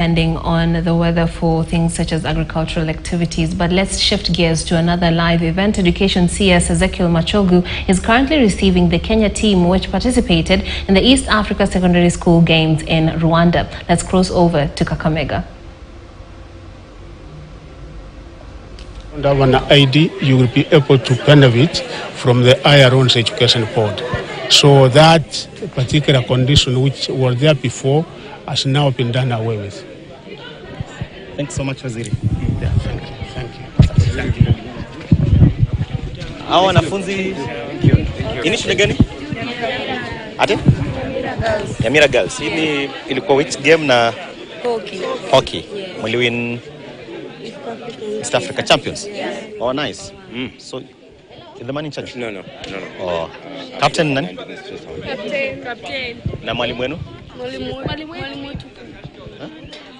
depending on the weather for things such as agricultural activities. But let's shift gears to another live event. Education CS Machogu is currently receiving the Kenya team which participated in the East Africa Secondary School Games in Rwanda. Let's cross over to Kakamega. Under an ID, you will be able to benefit from the IRON's education board. So that particular condition which was there before has now been done away with. Thanks so much, Waziri. Yeah, thank you. Hao wanafunzi ini shule gani? Ate? Yamira Girls. Hii ilikuwa which game na hockey. Mliwin East Africa Champions. Yeah. Oh, nice. So is the man in charge? No. Oh. Captain nani? Captain. Na mwalimu wenu? Mwalimu wetu.